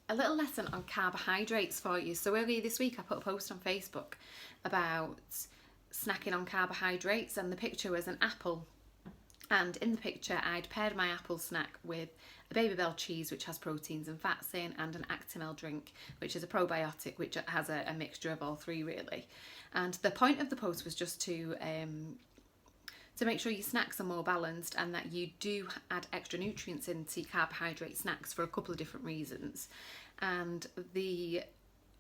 a little lesson on carbohydrates for you. So earlier this week I put a post on Facebook about snacking on carbohydrates, and the picture was an apple. And in the picture I'd paired my apple snack with a Baby Bell cheese, which has proteins and fats in, and an Actimel drink, which is a probiotic, which has a mixture of all three really. And the point of the post was just to make sure your snacks are more balanced, and that you do add extra nutrients into your carbohydrate snacks for a couple of different reasons. And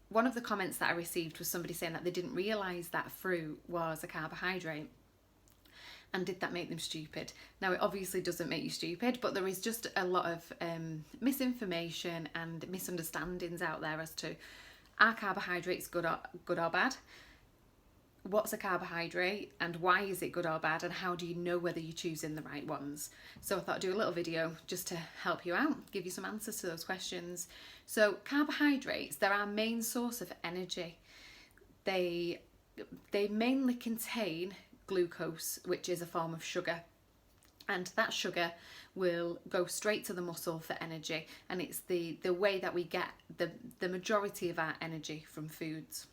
one of the comments that I received was somebody saying that they didn't realise that fruit was a carbohydrate. And did that make them stupid? Now, it obviously doesn't make you stupid, but there is just a lot of misinformation and misunderstandings out there as to, are carbohydrates good or bad? What's a carbohydrate and why is it good or bad, and how do you know whether you're choosing the right ones? So I thought I'd do a little video just to help you out, give you some answers to those questions. So carbohydrates, they're our main source of energy. They mainly contain glucose, which is a form of sugar, and that sugar will go straight to the muscle for energy, and it's the way that we get the majority of our energy from foods.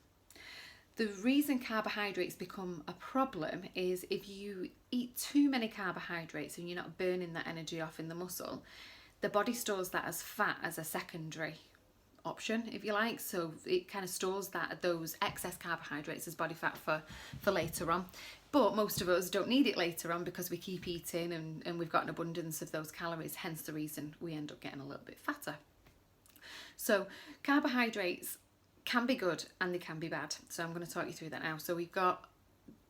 The reason carbohydrates become a problem is if you eat too many carbohydrates and you're not burning that energy off in the muscle, the body stores that as fat as a secondary option, if you like. So it kind of stores those excess carbohydrates as body fat for later on. But most of us don't need it later on because we keep eating and we've got an abundance of those calories, hence the reason we end up getting a little bit fatter. So carbohydrates can be good and they can be bad. So I'm going to talk you through that now. So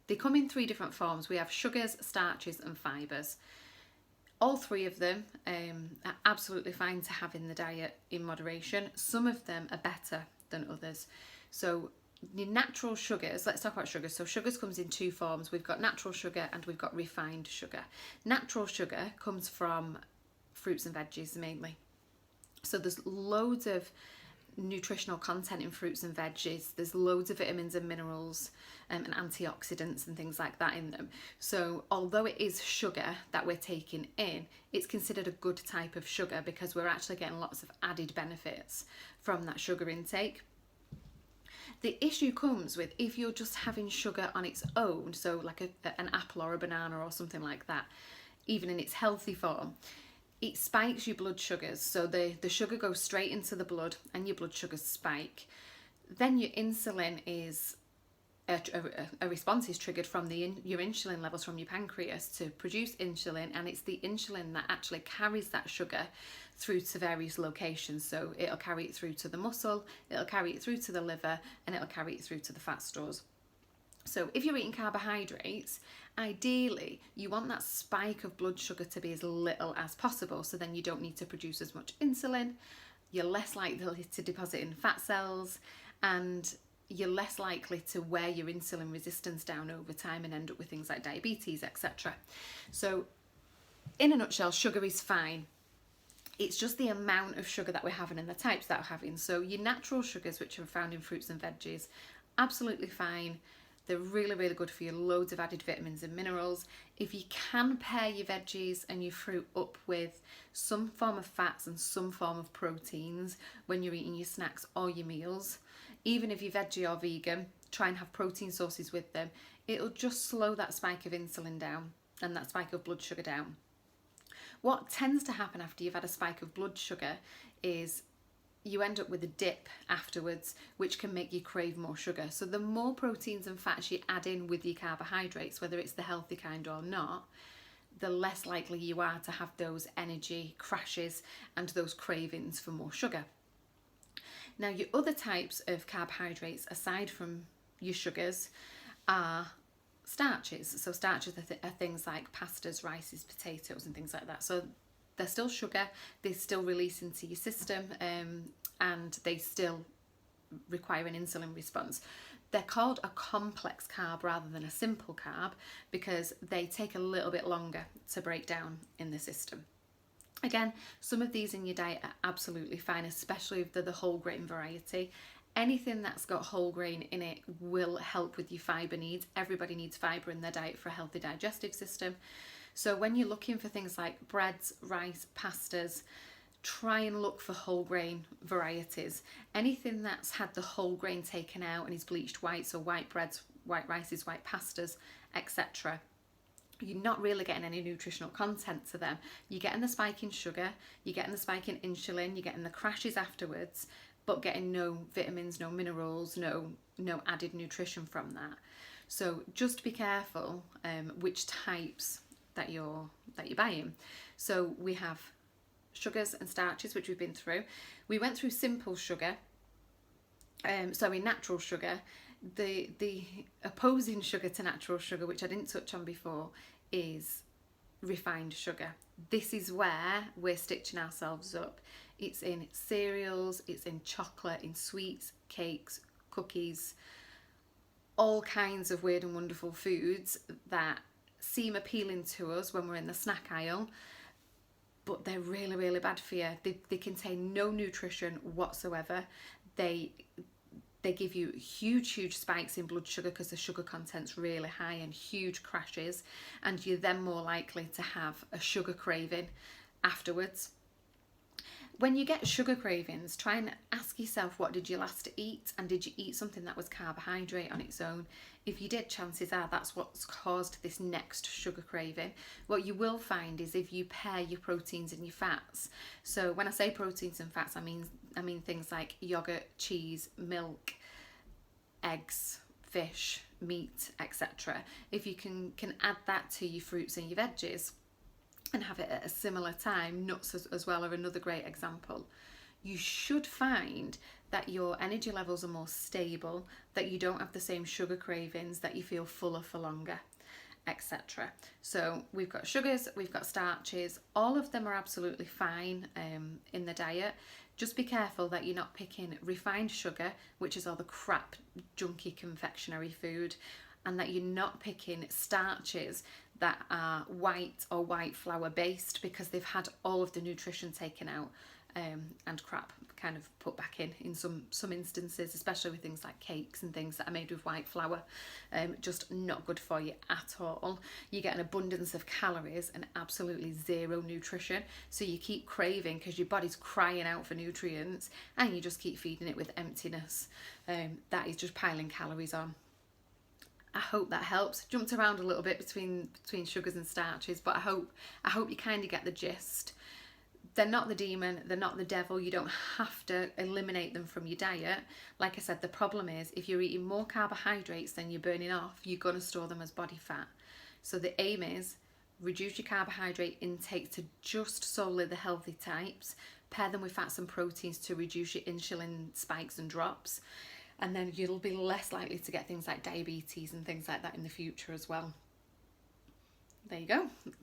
they come in three different forms. We have sugars, starches and fibres. All three of them are absolutely fine to have in the diet in moderation. Some of them are better than others. So your natural sugars, let's talk about sugars. So sugars comes in two forms. We've got natural sugar and we've got refined sugar. Natural sugar comes from fruits and veggies mainly. So there's loads of nutritional content in fruits and veggies. There's loads of vitamins and minerals and antioxidants and things like that in them. So although it is sugar that we're taking in, it's considered a good type of sugar because we're actually getting lots of added benefits from that sugar intake. The issue comes with if you're just having sugar on its own, so like an apple or a banana or something like that, even in its healthy form, it spikes your blood sugars. So the sugar goes straight into the blood and your blood sugars spike. Then your insulin is, a response is triggered from your insulin levels from your pancreas to produce insulin, and it's the insulin that actually carries that sugar through to various locations. So it'll carry it through to the muscle, it'll carry it through to the liver, and it'll carry it through to the fat stores. So if you're eating carbohydrates, ideally you want that spike of blood sugar to be as little as possible, so then you don't need to produce as much insulin, you're less likely to deposit in fat cells, and you're less likely to wear your insulin resistance down over time and end up with things like diabetes, etc. So in a nutshell, sugar is fine. It's just the amount of sugar that we're having and the types that we're having. So your natural sugars, which are found in fruits and veggies, absolutely fine. They're really, really good for you, loads of added vitamins and minerals. If you can pair your veggies and your fruit up with some form of fats and some form of proteins when you're eating your snacks or your meals, even if you're veggie or vegan, try and have protein sources with them. It'll just slow that spike of insulin down and that spike of blood sugar down. What tends to happen after you've had a spike of blood sugar is you end up with a dip afterwards, which can make you crave more sugar. So the more proteins and fats you add in with your carbohydrates, whether it's the healthy kind or not, the less likely you are to have those energy crashes and those cravings for more sugar. Now, your other types of carbohydrates, aside from your sugars, are starches. So starches are things like pastas, rices, potatoes and things like that. So they're still sugar, they still release into your system, and they still require an insulin response. They're called a complex carb rather than a simple carb because they take a little bit longer to break down in the system. Again, some of these in your diet are absolutely fine, especially if they're the whole grain variety. Anything that's got whole grain in it will help with your fibre needs. Everybody needs fibre in their diet for a healthy digestive system. So when you're looking for things like breads, rice, pastas, try and look for whole grain varieties. Anything that's had the whole grain taken out and is bleached white, so white breads, white rices, white pastas, etc., you're not really getting any nutritional content to them. You're getting the spike in sugar, you're getting the spike in insulin, you're getting the crashes afterwards, but getting no vitamins, no minerals, no added nutrition from that. So just be careful which types that you're buying. So we have sugars and starches, which we've been through. We went through simple sugar, natural sugar. The opposing sugar to natural sugar, which I didn't touch on before, is refined sugar. This is where we're stitching ourselves up. It's in cereals, it's in chocolate, in sweets, cakes, cookies, all kinds of weird and wonderful foods that seem appealing to us when we're in the snack aisle, but they're really, really bad for you. They contain no nutrition whatsoever. They give you huge spikes in blood sugar because the sugar content's really high, and huge crashes, and you're then more likely to have a sugar craving afterwards. When you get sugar cravings, try and ask yourself, what did you last eat, and did you eat something that was carbohydrate on its own? If you did, chances are that's what's caused this next sugar craving. What you will find is if you pair your proteins and your fats. So when I say proteins and fats, I mean things like yogurt, cheese, milk, eggs, fish, meat, etc. If you can add that to your fruits and your veggies and have it at a similar time, nuts as well are another great example, you should find that your energy levels are more stable, that you don't have the same sugar cravings, that you feel fuller for longer, etc. So we've got sugars, we've got starches, all of them are absolutely fine in the diet. Just be careful that you're not picking refined sugar, which is all the crap, junky confectionery food, and that you're not picking starches that are white or white flour based, because they've had all of the nutrition taken out and crap kind of put back in some instances, especially with things like cakes and things that are made with white flour. Just not good for you at all. You get an abundance of calories and absolutely zero nutrition, so you keep craving because your body's crying out for nutrients, and you just keep feeding it with emptiness. That is just piling calories on. I hope that helps. Jumped around a little bit between sugars and starches, but I hope you kind of get the gist. They're not the demon, they're not the devil. You don't have to eliminate them from your diet. Like I said, the problem is if you're eating more carbohydrates than you're burning off, you're going to store them as body fat. So the aim is reduce your carbohydrate intake to just solely the healthy types, pair them with fats and proteins to reduce your insulin spikes and drops, and then you'll be less likely to get things like diabetes and things like that in the future as well. There you go.